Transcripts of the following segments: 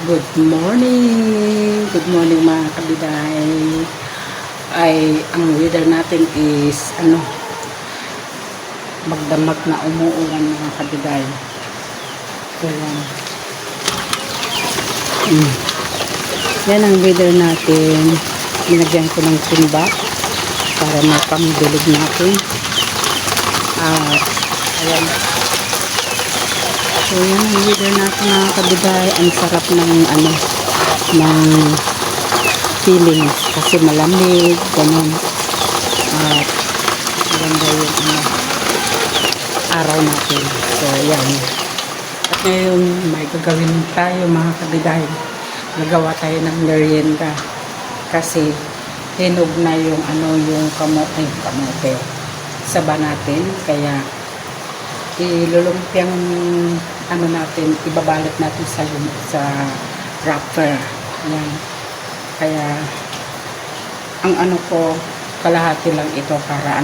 Good morning! Good morning mga kabiday. Ang weather natin is magdamag na umuulan mga kabiday. Ayan. Yan ang weather natin. Binagyan ko ng timba para mapangbilog natin. Ayan. So yan ang weather natin mga kabiday. Ang sarap ng ng feelings kasi malamig, ganun. At ganda yung araw natin. So yan. At ngayon may gagawin tayo mga kabiday. Nagawa tayo ng merienda kasi hinog na yung yung kamote saba natin, kaya ilulumpiang natin, ibabalot natin sa wrapper. Yan. Kaya ang ko, kalahati lang ito para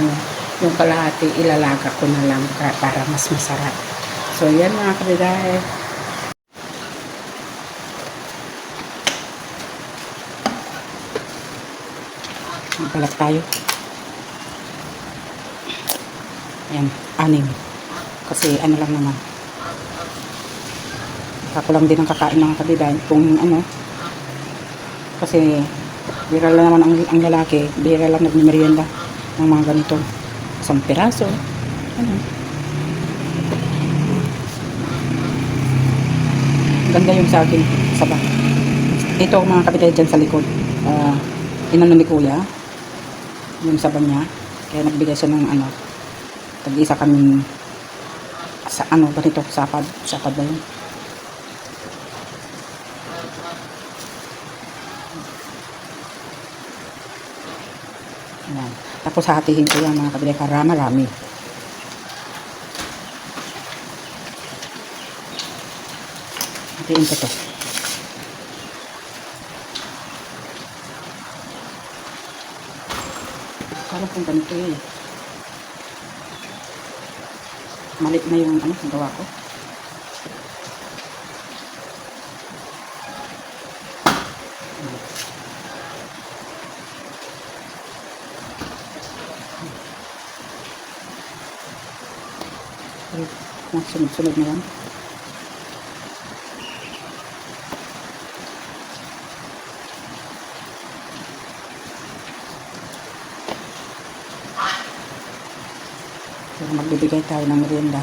yung kalahati ilalaga ko na lang para mas masarap. So yan mga kabiday. Balat tayo. Yan, 6. Kasi lang naman. Ako lang din ang kakain mga kabiday. Kung kasi bira lang naman ang lalaki, bira lang nagmimerienda ng mga ganito. 1 piraso. Ganda yung sa akin, saba. Ito mga kabiday dyan sa likod. Inano ni kuya yung saba niya. Kaya nagbigay siya ng tag-isa kaming sa ganito, sapad ba yun? Ayan. Tapos hatihin ko yan mga kabiday para marami. Hatiin ko to. Parang kung ganito eh. Malit na yung gawa ko. Sunod na lang. Pero magbibigay tayo ng merienda.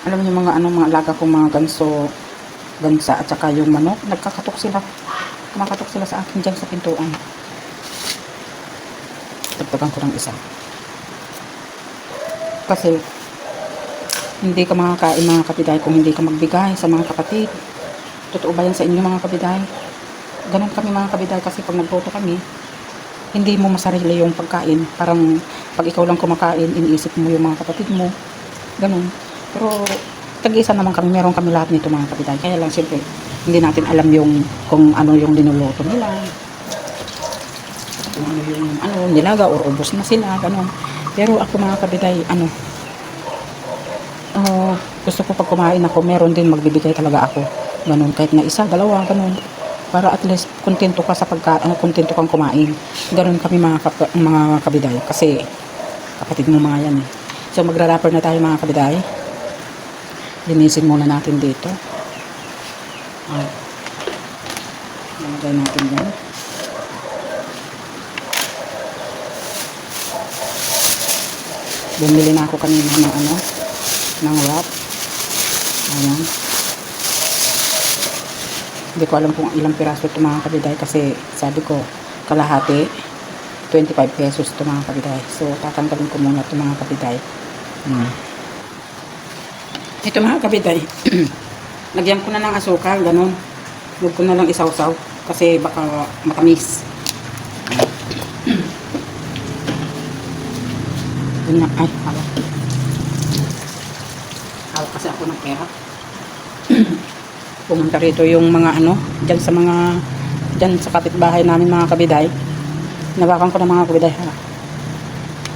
Alam niyo mga mga alaga kong mga gansa at saka yung manok, nagkakatok sila. Kumakatok sila sa akin dyan sa pintuan. Tagtagan ko ng isa. Kasi hindi ka makakain mga kabiday kung hindi ka magbigay sa mga kapatid. Totoo ba yan sa inyo mga kabiday? Ganun kami mga kabiday kasi pag nagboto kami, hindi mo masarili yung pagkain. Parang pag ikaw lang kumakain, iniisip mo yung mga kapatid mo. Ganun. Pero tag-isa naman kami, meron kami lahat nito mga kabiday. Kaya lang siyempre, hindi natin alam kung ano yung dinuluto nila. Kung ano yung nilaga or ubos na sila, ganun. Pero ako mga kabiday, gusto ko pag kumain ako, meron din magbibigay talaga ako. Ganun, kahit na isa, dalawa, ganun. Para at least kontento ka sa pagkain, kontento kang kumain. Ganun kami mga kabiday kasi kapatid mo mga yan eh. So magra-wrapper na tayo mga kabiday. Linisin muna natin dito. Nalagay natin yan. Bumili na ako kanina ng wrap. Ayan. Hindi ko alam kung ilang piraso ito mga kabiday kasi sabi ko kalahati 25 pesos ito mga kabiday. So tatanggalin ko muna ito mga kabiday. Ito mga kabiday. Lagyan ko na ng asukal, ganun. Huwag ko na lang isawsaw kasi baka matamis. Ganyan, ay, hawak kasi ako ng pera. Pumunta rito yung mga dyan sa kapitbahay namin mga kabiday. Nawakan ko ng mga kabiday.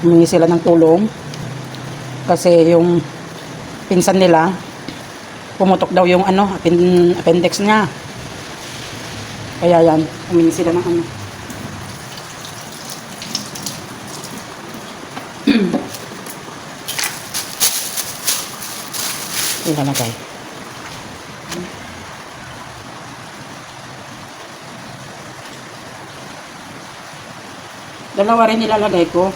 Humingi sila ng tulong. Kasi yung pinsan nila, pumutok daw yung ano, appendix niya. Kaya yan, humingi sila ng ano. Ilalagay. Dalawa rin nilalagay ko.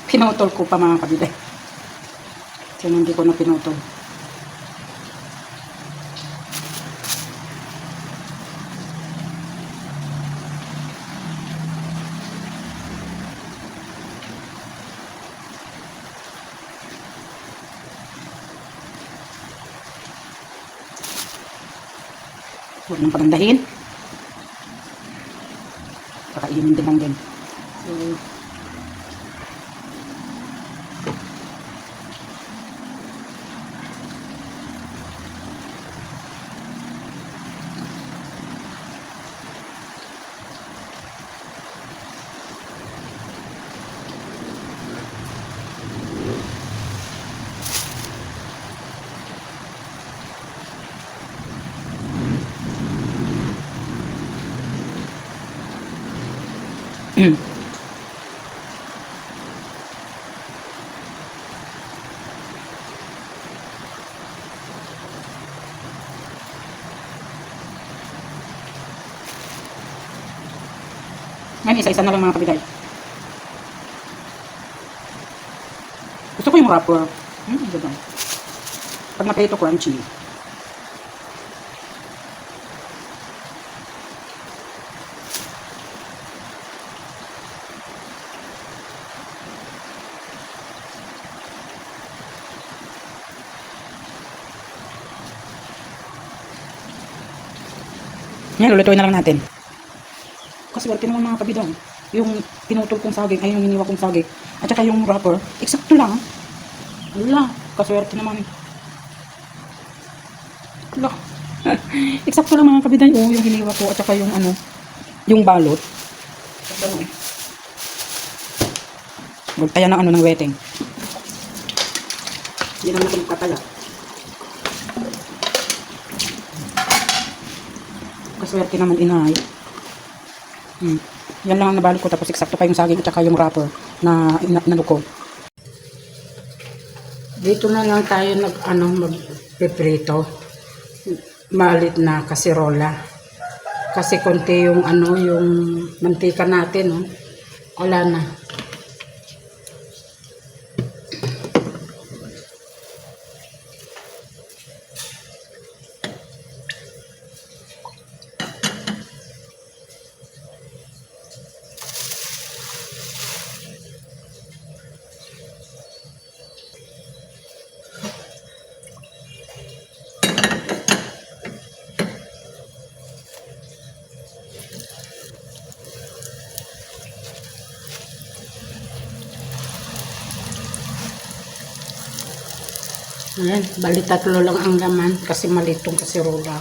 Pinutol ko pa mga kabila. So, hindi ko na pinutol. Huwag nang pagandahin. Pakainin din lang din. So, ngayon, isa-isa na lang mga kabiday. Gusto ko yung wrapper. Ganda. Pag naprito, crunchy. Yan, lulutuin na lang natin. Kasi wala naman mga kabidang. Yung pinutol kong saging, ay yung hiniwa kong saging, at saka yung wrapper, eksakto lang. Wala, kaswerte naman. Wala. Eksakto lang mga kabidang. Oh, yung hiniwa ko, at saka yung ano, yung balot. Magtaya ng ano ng weteng. Hindi naman ito magkataya. Kaswerte naman inay. Yan lang ang nabalot ko, tapos eksakto pa yung saging at saka yung wrapper na naluko. Dito na lang tayo magpiprito. Malit na kasirola. Kasi konti yung yung mantika natin, oh. Wala na. Ayan, bali tatlo lang ang laman kasi malitong kasirola.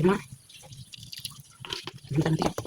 Ma. Minta natin.